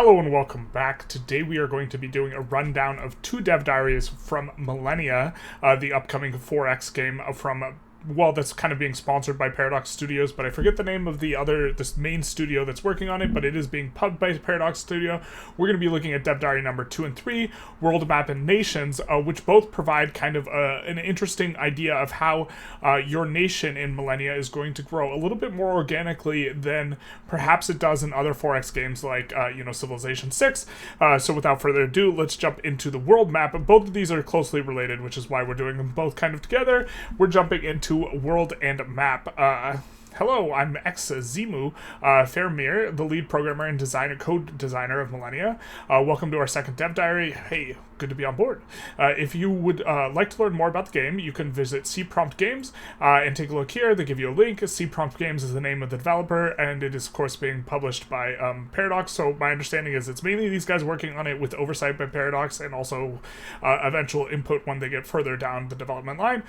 Hello and welcome back. Today we are going to be doing a rundown of 2 dev diaries from Millennia, the upcoming 4X game that's kind of being sponsored by Paradox Studios, but I forget the name of this main studio that's working on it, but it is being pubbed by Paradox Studio. We're going to be looking at dev diary number 2 and 3, World Map and Nations, which both provide kind of an interesting idea of how your nation in Millennia is going to grow a little bit more organically than perhaps it does in other 4X games like, Civilization 6. So without further ado, let's jump into the world map. Both of these are closely related, which is why we're doing them both kind of together. We're jumping into world and map. Hello, I'm Zimu Fairmere, the lead programmer and code designer of Millennia. Welcome to our second dev diary. Hey, good to be on board. If you would like to learn more about the game, you can visit cprompt games and take a look here. They give you a link. cprompt games is the name of the developer, and it is, of course, being published by Paradox. So my understanding is it's mainly these guys working on it with oversight by Paradox and also eventual input when they get further down the development line.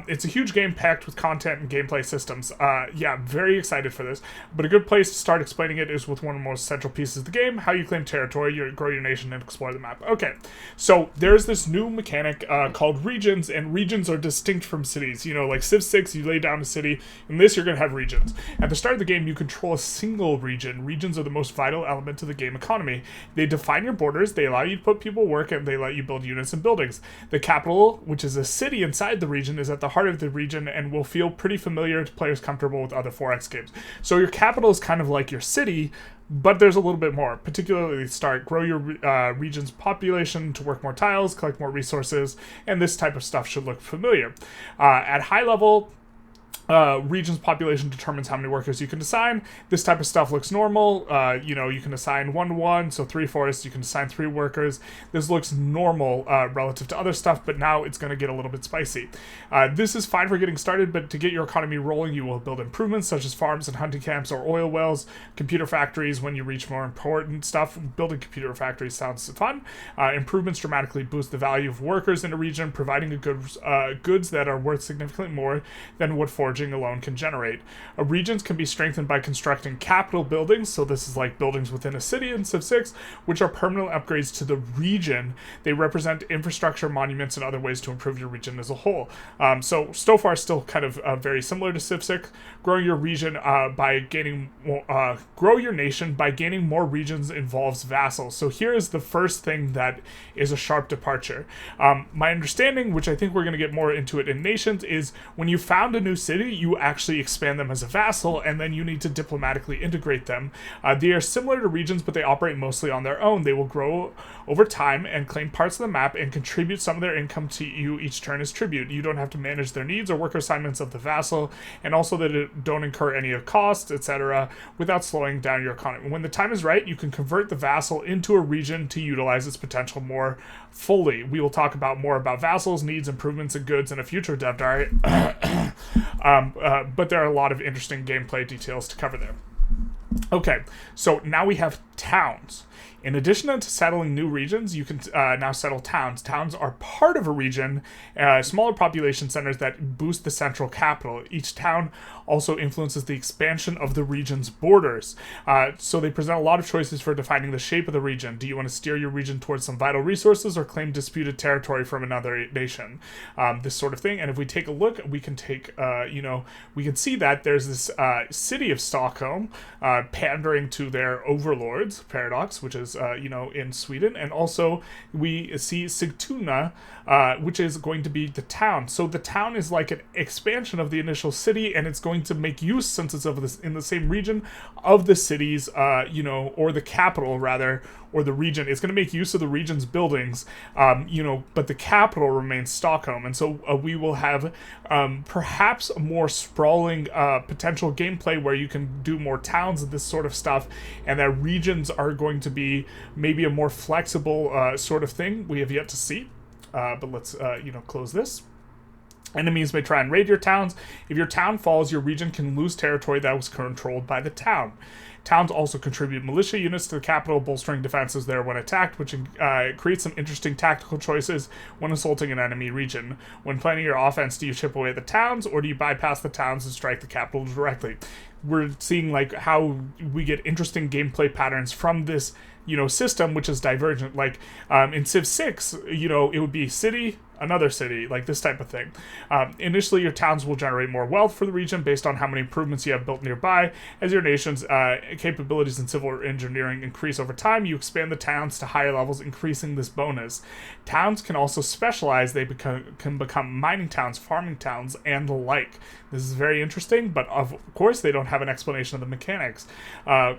It's a huge game packed with content and gameplay systems. Yeah, very excited for this. But a good place to start explaining it is with one of the most central pieces of the game: how you claim territory, grow your nation, and explore the map. Okay, so there's this new mechanic called regions, and regions are distinct from cities. You know, like Civ 6, you lay down a city. In this, you're going to have regions. At the start of the game, you control a single region. Regions are the most vital element to the game economy. They define your borders, they allow you to put people to work, and they let you build units and buildings. The capital, which is a city inside the region, is at the heart of the region and will feel pretty familiar to players comfortable with other 4X games. So your capital is kind of like your city, but there's a little bit more. Particularly grow your region's population to work more tiles, collect more resources, and this type of stuff should look familiar. At high level, region's population determines how many workers you can assign. This type of stuff looks normal. You can assign 1-to-1, so 3 forests, you can assign 3 workers. This looks normal relative to other stuff, but now it's going to get a little bit spicy. This is fine for getting started, but to get your economy rolling, you will build improvements such as farms and hunting camps or oil wells, computer factories when you reach more important stuff. Building computer factories sounds fun. Improvements dramatically boost the value of workers in a region, providing goods that are worth significantly more than what forging alone can generate. Regions can be strengthened by constructing capital buildings, so this is like buildings within a city in Civ 6, which are permanent upgrades to the region. They represent infrastructure, monuments, and other ways to improve your region as a whole. So far still kind of very similar to Civ 6. Growing your region grow your nation by gaining more regions involves vassals. So here is the first thing that is a sharp departure. My understanding, which I think we're going to get more into it in nations, is when you found a new city, you actually expand them as a vassal, and then you need to diplomatically integrate them. They are similar to regions, but they operate mostly on their own. They will grow over time and claim parts of the map and contribute some of their income to you each turn as tribute. You don't have to manage their needs or work assignments of the vassal, and also that don't incur any of costs, etc., without slowing down your economy. When the time is right, you can convert the vassal into a region to utilize its potential more fully. We will talk more about vassals, needs, improvements, and goods in a future dev diary. But there are a lot of interesting gameplay details to cover there. Okay, so now we have towns. In addition to settling new regions, you can now settle towns. Towns are part of a region, smaller population centers that boost the central capital. Each town also influences the expansion of the region's borders. So they present a lot of choices for defining the shape of the region. Do you want to steer your region towards some vital resources or claim disputed territory from another nation? This sort of thing. And if we take a look, we can we can see that there's this city of Stockholm pandering to their overlords, Paradox, which is in Sweden, and also we see Sigtuna, which is going to be the town. So the town is like an expansion of the initial city, and it's going to make use, since it's in the same region, of the cities, or the capital rather, or the region. It's going to make use of the region's buildings, but the capital remains Stockholm, and so we will have perhaps a more sprawling potential gameplay where you can do more towns and this sort of stuff, and that regions are going to be maybe a more flexible sort of thing. We have yet to see, but let's close this. Enemies may try and raid your towns. If your town falls, your region can lose territory that was controlled by the town. Towns also contribute militia units to the capital, bolstering defenses there when attacked, which creates some interesting tactical choices when assaulting an enemy region. When planning your offense, do you chip away at the towns, or do you bypass the towns and strike the capital directly? We're seeing how we get interesting gameplay patterns from this system, which is divergent. Like in Civ 6, it would be city, another city, like this type of thing. Initially, your towns will generate more wealth for the region based on how many improvements you have built nearby. As your nation's capabilities in civil engineering increase over time, you expand the towns to higher levels, increasing this bonus. Towns can also specialize. They can become mining towns, farming towns, and the like. This is very interesting, but of course they don't have an explanation of the mechanics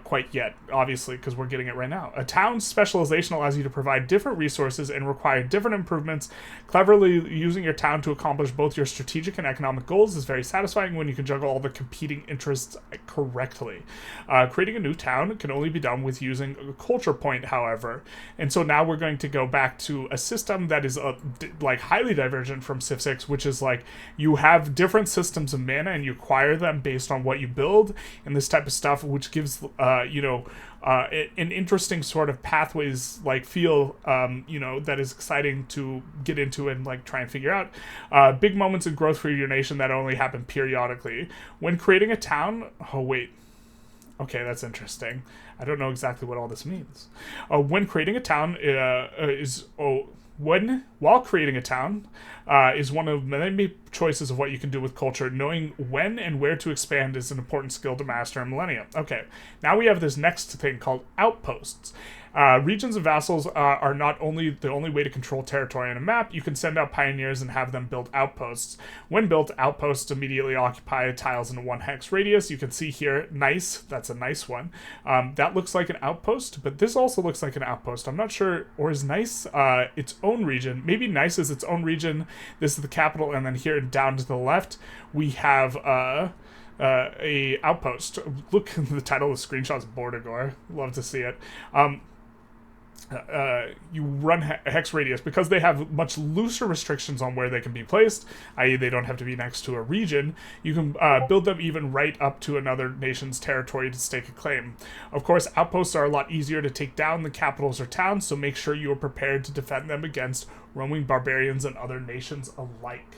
quite yet, obviously, because we're getting it right now. A town's specialization allows you to provide different resources and require different improvements. Cleverly using your town to accomplish both your strategic and economic goals is very satisfying when you can juggle all the competing interests correctly. Creating a new town can only be done with using a culture point, however. And so now we're going to go back to a system that is highly divergent from Civ 6, which is like you have different systems of mana and you acquire them based on what you build and this type of stuff, which gives an interesting sort of pathways feel that is exciting to get into and try and figure out. Big moments in growth for your nation that only happen periodically. When creating a town, that's interesting. I don't know exactly what all this means. When creating a town while creating a town is one of many choices of what you can do with culture. Knowing when and where to expand is an important skill to master in Millennia. Okay, now we have this next thing called Outposts. Regions of vassals are not only the only way to control territory on a map. You can send out pioneers and have them build outposts. When built, outposts immediately occupy tiles in a 1 hex radius. You can see here, nice, that's a nice one. That looks like an outpost, but this also looks like an outpost. I'm not sure, or is nice its own region? Maybe nice is its own region. This is the capital, and then here down to the left, we have a outpost. Look at the title of the screenshot's Bordigor. Love to see it. You run hex radius because they have much looser restrictions on where they can be placed, i.e. they don't have to be next to a region. You can build them even right up to another nation's territory to stake a claim. Of course, outposts are a lot easier to take down than capitals or towns, so make sure you are prepared to defend them against roaming barbarians and other nations alike.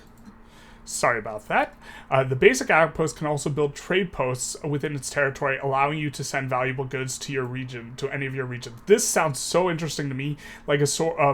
Sorry about that. The basic outpost can also build trade posts within its territory, allowing you to send valuable goods to your region, to any of your regions. This sounds so interesting to me, like a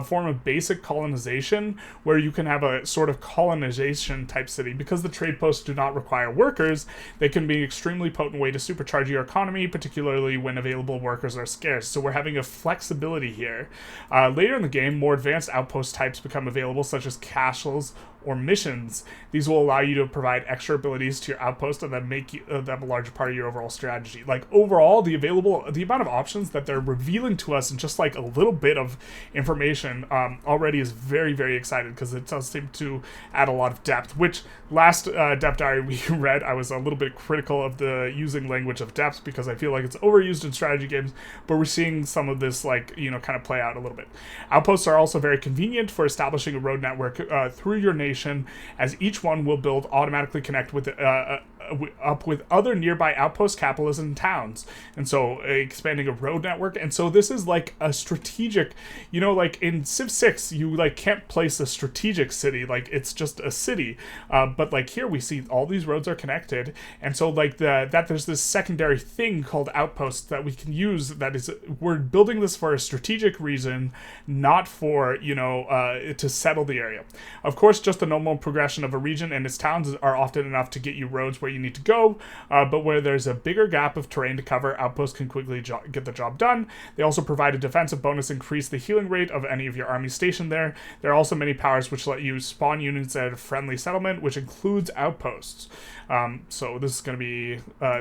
form of basic colonization, where you can have a sort of colonization type city. Because the trade posts do not require workers, they can be an extremely potent way to supercharge your economy, particularly when available workers are scarce. So we're having a flexibility here. Later in the game, more advanced outpost types become available, such as castles or missions. These will allow you to provide extra abilities to your outpost and then make them a larger part of your overall strategy. Overall, the amount of options that they're revealing to us in just a little bit of information already is very, very excited, because it does seem to add a lot of depth, which last depth diary we read, I was a little bit critical of the using language of depth because I feel like it's overused in strategy games, but we're seeing some of this kind of play out a little bit. Outposts are also very convenient for establishing a road network through your nation, as each one will automatically connect with up with other nearby outposts, capitals, and towns, and so expanding a road network. And so this is a strategic, in Civ 6 you can't place a strategic city, it's just a city, but here we see all these roads are connected, and so that there's this secondary thing called outposts that we can use, that is, we're building this for a strategic reason, not for to settle the area. Of course, just the normal progression of a region and its towns are often enough to get you roads where you need to go, but where there's a bigger gap of terrain to cover, outposts can quickly get the job done. They also provide a defensive bonus, increase the healing rate of any of your armies stationed there. There are also many powers which let you spawn units at a friendly settlement, which includes outposts. So this is going to be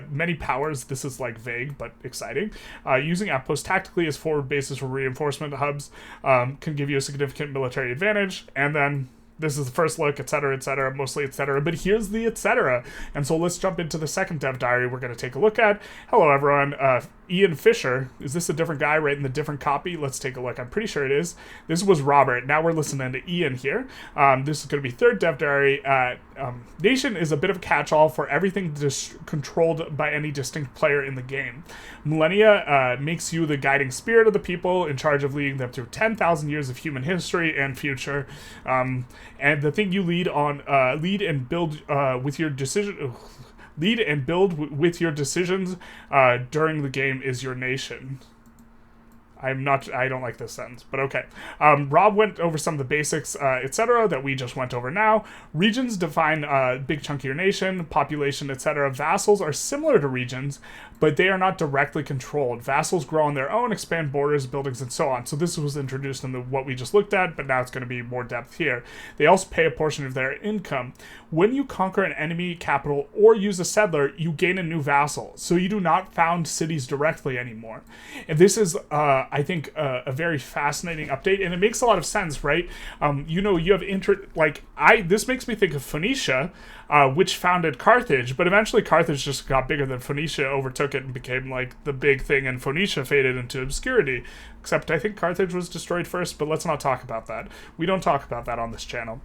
many powers. This is vague but exciting. Using outposts tactically as forward bases for reinforcement hubs can give you a significant military advantage. And then this is the first look, etc., mostly etc. But here's the etc. And so let's jump into the second dev diary we're going to take a look at. Hello, everyone. Ian Fisher. Is this a different guy writing the different copy? Let's take a look. I'm pretty sure it is. This was Robert. Now we're listening to Ian here. This is going to be third dev diary. Nation is a bit of a catch-all for everything controlled by any distinct player in the game. Millennia makes you the guiding spirit of the people, in charge of leading them through 10,000 years of human history and future. And the thing you lead and build with your decision. Lead and build with your decisions during the game is your nation. I don't like this sentence, but okay. Rob went over some of the basics, etc., that we just went over now. Regions define big chunk of your nation, population, etc. Vassals are similar to regions, but they are not directly controlled. Vassals grow on their own, expand borders, buildings, and so on. So this was introduced in what we just looked at, but now it's going to be more depth here. They also pay a portion of their income. When you conquer an enemy capital or use a settler, you gain a new vassal. So you do not found cities directly anymore. And this is, I think, a very fascinating update, and it makes a lot of sense, right? You have this makes me think of Phoenicia, which founded Carthage, but eventually Carthage just got bigger than Phoenicia, overtook it, and became like the big thing, and Phoenicia faded into obscurity. Except I think Carthage was destroyed first, but let's not talk about that. We don't talk about that on this channel.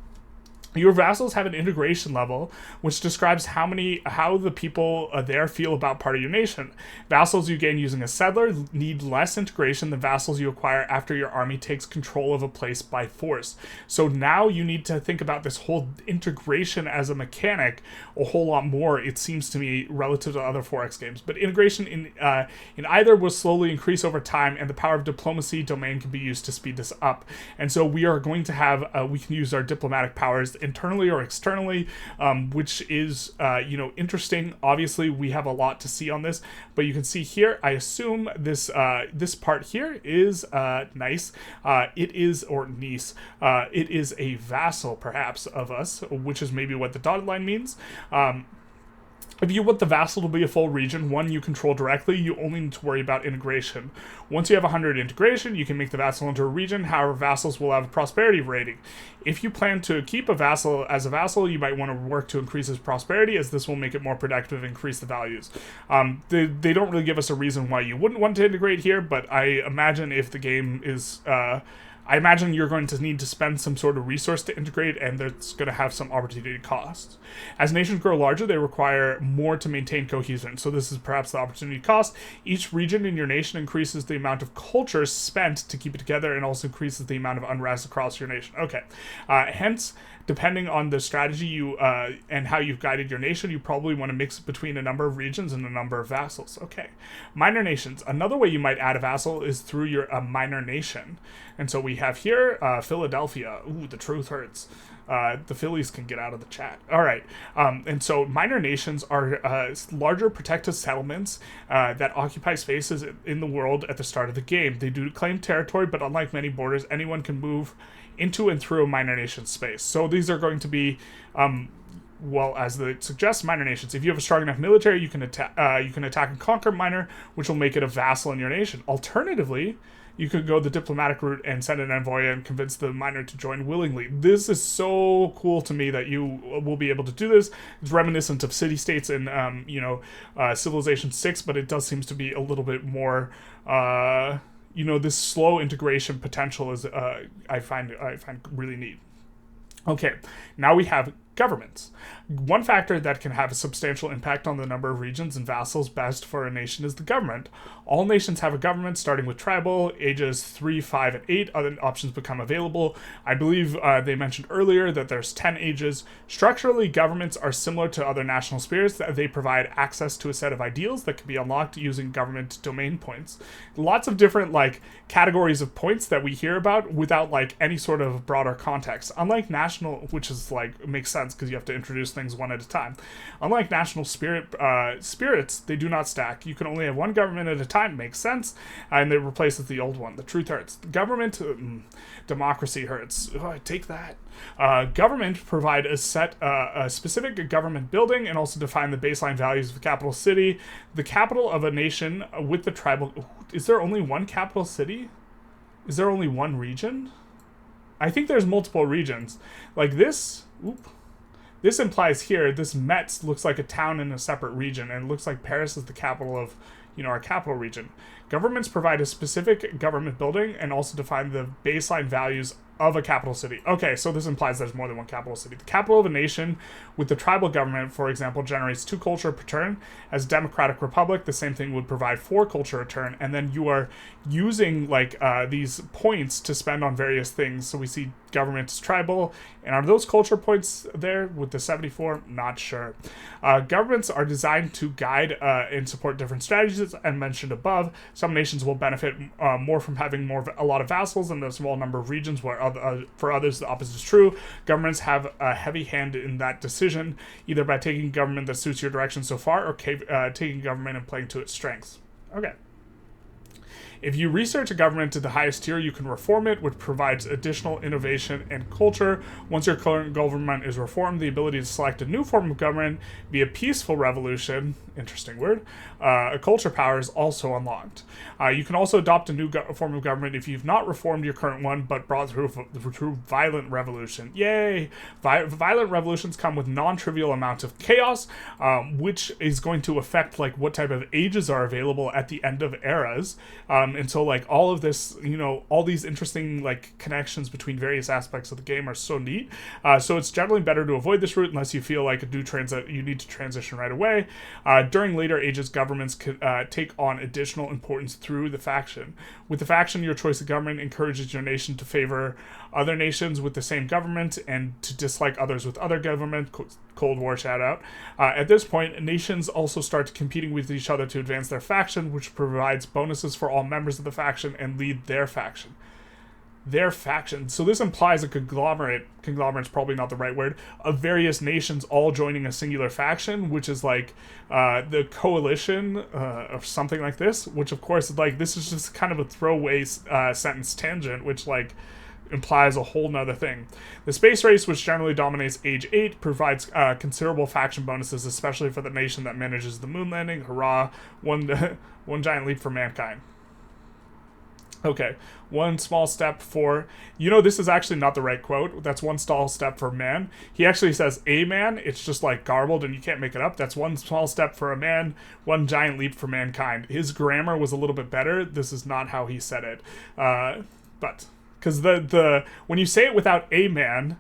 Your vassals have an integration level, which describes how the people there feel about part of your nation. Vassals you gain using a settler need less integration than vassals you acquire after your army takes control of a place by force. So now you need to think about this whole integration as a mechanic a whole lot more, it seems to me, relative to other 4X games. But integration in either will slowly increase over time, and the power of diplomacy domain can be used to speed this up. And so we are going to have, we can use our diplomatic powers internally or externally, which is interesting. Obviously we have a lot to see on this, but you can see here, I assume this this part here is nice. It is, or niece, it is a vassal perhaps of us, which is maybe what the dotted line means. If you want the vassal to be a full region, one you control directly, you only need to worry about integration. Once you have 100 integration, you can make the vassal into a region. However, vassals will have a prosperity rating. If you plan to keep a vassal as a vassal, you might want to work to increase his prosperity, as this will make it more productive and increase the values. They don't really give us a reason why you wouldn't want to integrate here, but I imagine if the game is... I imagine you're going to need to spend some sort of resource to integrate, and that's going to have some opportunity costs. As nations grow larger, they require more to maintain cohesion, so this is perhaps the opportunity cost. Each region in your nation increases the amount of culture spent to keep it together, and also increases the amount of unrest across your nation. Okay, hence, depending on the strategy you and how you've guided your nation, you probably want to mix between a number of regions and a number of vassals. Okay, minor nations. Another way you might add a vassal is through your minor nation. And so we have here Philadelphia. Ooh, the truth hurts. The Phillies can get out of the chat. All right. And so minor nations are larger protected settlements that occupy spaces in the world at the start of the game. They do claim territory, but unlike many borders, anyone can move into and through a minor nation space. So these are going to be... well, as it suggests, minor nations. If you have a strong enough military, you can attack and conquer minor, which will make it a vassal in your nation. Alternatively, you could go the diplomatic route and send an envoy and convince the minor to join willingly. This is so cool to me that you will be able to do this. It's reminiscent of city-states in, Civilization 6, but it does seem to be a little bit more... this slow integration potential is I find really neat. Okay, now we have governments. One factor that can have a substantial impact on the number of regions and vassals best for a nation is the government. All nations have a government, starting with tribal. Ages 3, 5, and 8, other options become available. I believe they mentioned earlier that there's 10 ages. Structurally, governments are similar to other national spirits. That they provide access to a set of ideals that can be unlocked using government domain points. Lots of different categories of points that we hear about without any sort of broader context. Unlike national, which is makes sense because you have to introduce things one at a time. Unlike national spirits, they do not stack. You can only have one government at a time. Makes sense. And it replaces the old one. The truth hurts. Government, democracy hurts. Oh, I take that. Government provide a specific government building and also define the baseline values of the capital city. The capital of a nation with the tribal... Is there only one capital city? Is there only one region? I think there's multiple regions. Like this... Oop. This implies here, this Metz looks like a town in a separate region, and it looks like Paris is the capital of, our capital region. Governments provide a specific government building and also define the baseline values of a capital city. Okay, so this implies there's more than one capital city. The capital of a nation with the tribal government, for example, generates 2 culture per turn. As democratic republic, the same thing would provide 4 culture a turn, and then you are using like these points to spend on various things. So we see government is tribal, and are those culture points there with the 74? Not sure. Governments are designed to guide and support different strategies, as mentioned above. Some nations will benefit more from having a lot of vassals and a small number of regions, where for others the opposite is true. Governments have a heavy hand in that decision, either by taking government that suits your direction so far, or taking government and playing to its strengths. Okay. If you research a government to the highest tier, you can reform it, which provides additional innovation and culture. Once your current government is reformed, the ability to select a new form of government via peaceful revolution, interesting word, a culture power is also unlocked. You can also adopt a new form of government if you've not reformed your current one, but brought through violent revolution. Yay! Violent revolutions come with non-trivial amounts of chaos, which is going to affect like what type of ages are available at the end of eras. And so like all of this, all these interesting like connections between various aspects of the game are so neat. So it's generally better to avoid this route unless you feel like you need to transition right away. During later ages, governments could take on additional importance through the faction. With the faction, your choice of government encourages your nation to favor other nations with the same government and to dislike others with other government. Cold War shout out. At this point, nations also start competing with each other to advance their faction, which provides bonuses for all members of the faction and lead their faction. So this implies a conglomerate's probably not the right word, of various nations all joining a singular faction, which is like the coalition or something like this, which of course, like, this is just kind of a throwaway sentence tangent, which like implies a whole nother thing. The space race, which generally dominates age 8, provides considerable faction bonuses, especially for the nation that manages the moon landing. Hurrah, one giant leap for mankind. Okay, one small step for... this is actually not the right quote. That's one small step for man. He actually says a man. It's just like garbled and you can't make it up. That's one small step for a man, one giant leap for mankind. His grammar was a little bit better. This is not how he said it. But... because when you say it without a man,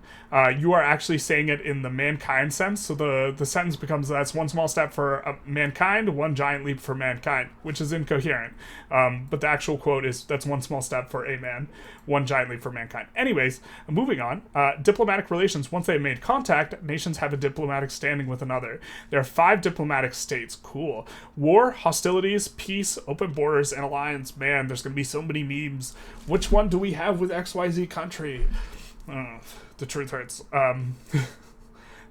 you are actually saying it in the mankind sense. So the sentence becomes, that's one small step for mankind, one giant leap for mankind, which is incoherent. But the actual quote is, that's one small step for a man, one giant leap for mankind. Anyways, moving on. Diplomatic relations. Once they've made contact, nations have a diplomatic standing with another. There are 5 diplomatic states. Cool. War, hostilities, peace, open borders, and alliance. Man, there's going to be so many memes. Which one do we have with XYZ country? The truth hurts.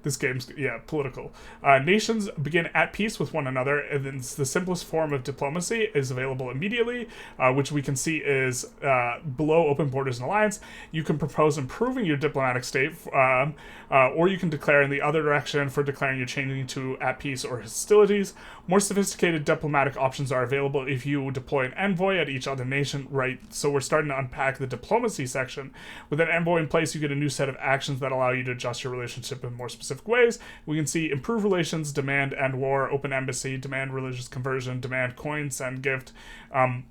This game's, political. Nations begin at peace with one another, and then the simplest form of diplomacy is available immediately, which we can see is below open borders and alliance. You can propose improving your diplomatic state, or you can declare in the other direction for declaring you're changing to at peace or hostilities. More sophisticated diplomatic options are available if you deploy an envoy at each other nation, right? So we're starting to unpack the diplomacy section. With an envoy in place, you get a new set of actions that allow you to adjust your relationship in more specific ways. We can see improve relations, demand end war, open embassy, demand religious conversion, demand coin, send gift.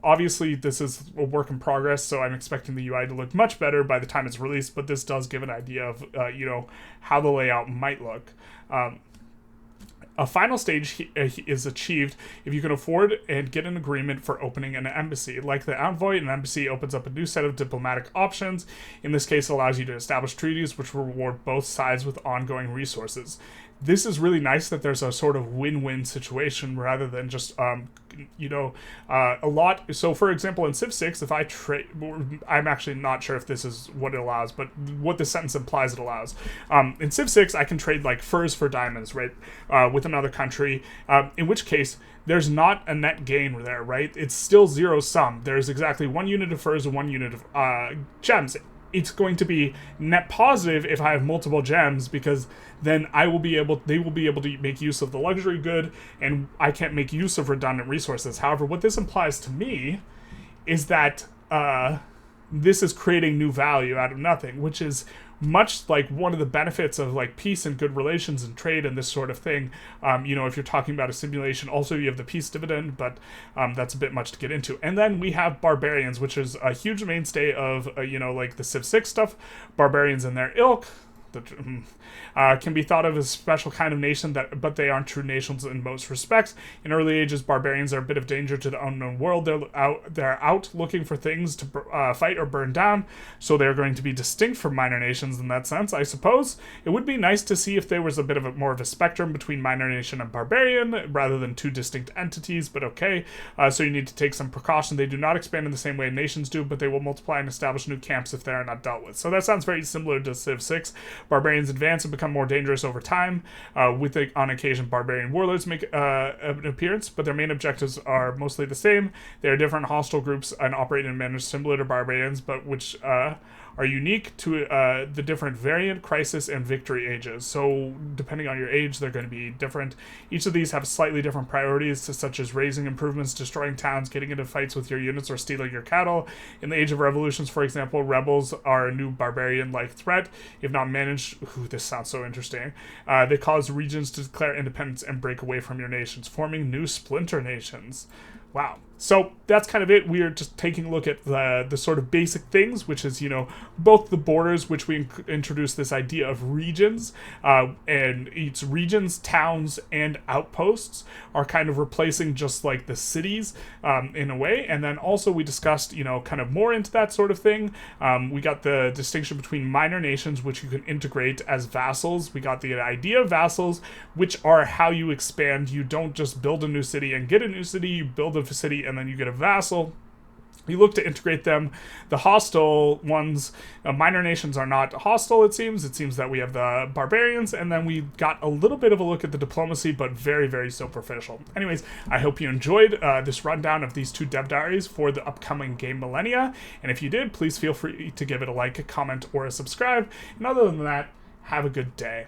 Obviously, this is a work in progress, so I'm expecting the UI to look much better by the time it's released, but this does give an idea of, how the layout might look. A final stage is achieved if you can afford and get an agreement for opening an embassy. Like the envoy, an embassy opens up a new set of diplomatic options. In this case, it allows you to establish treaties which will reward both sides with ongoing resources. This is really nice that there's a sort of win-win situation rather than just, a lot. So, for example, in Civ 6, if I trade, I'm actually not sure if this is what it allows, but what the sentence implies it allows. In Civ 6, I can trade like furs for diamonds, right, with another country, in which case there's not a net gain there, right? It's still zero sum. There's exactly 1 unit of furs and 1 unit of gems. It's going to be net positive if I have multiple gems, because then they will be able to make use of the luxury good, and I can't make use of redundant resources. However, what this implies to me is that this is creating new value out of nothing, which is much like one of the benefits of like peace and good relations and trade and this sort of thing. You know, if you're talking about a simulation, also you have the peace dividend, but that's a bit much to get into. And then we have Barbarians, which is a huge mainstay of, you know, like the Civ 6 stuff. Barbarians and their ilk. Can be thought of as a special kind of nation, but they aren't true nations in most respects. In early ages, barbarians are a bit of danger to the unknown world. They're out looking for things to fight or burn down, so they're going to be distinct from minor nations in that sense, I suppose. It would be nice to see if there was a bit of more of a spectrum between minor nation and barbarian, rather than two distinct entities, but okay. So you need to take some precaution. They do not expand in the same way nations do, but they will multiply and establish new camps if they are not dealt with. So that sounds very similar to Civ 6. Barbarians advance and become more dangerous over time. On occasion, barbarian warlords make an appearance, but their main objectives are mostly the same. They are different hostile groups and operate in manners similar to barbarians, but which are unique to the different variant, crisis, and victory ages. So depending on your age, they're going to be different. Each of these have slightly different priorities, such as raising improvements, destroying towns, getting into fights with your units, or stealing your cattle. In the Age of Revolutions, for example, rebels are a new barbarian-like threat. If not managed, this sounds so interesting, they cause regions to declare independence and break away from your nations, forming new splinter nations. Wow. So that's kind of it. We are just taking a look at the sort of basic things, which is, you know, both the borders, which we introduced this idea of regions, and each regions, towns, and outposts are kind of replacing just like the cities in a way. And then also we discussed, you know, kind of more into that sort of thing. We got the distinction between minor nations, which you can integrate as vassals. We got the idea of vassals, which are how you expand. You don't just build a new city and get a new city, you build a city and then you get a vassal. You look to integrate them. The hostile ones, minor nations are not hostile, it seems. It seems that we have the barbarians, and then we got a little bit of a look at the diplomacy, but very, very superficial. Anyways, I hope you enjoyed this rundown of these two dev diaries for the upcoming game Millennia, and if you did, please feel free to give it a like, a comment, or a subscribe. And other than that, have a good day.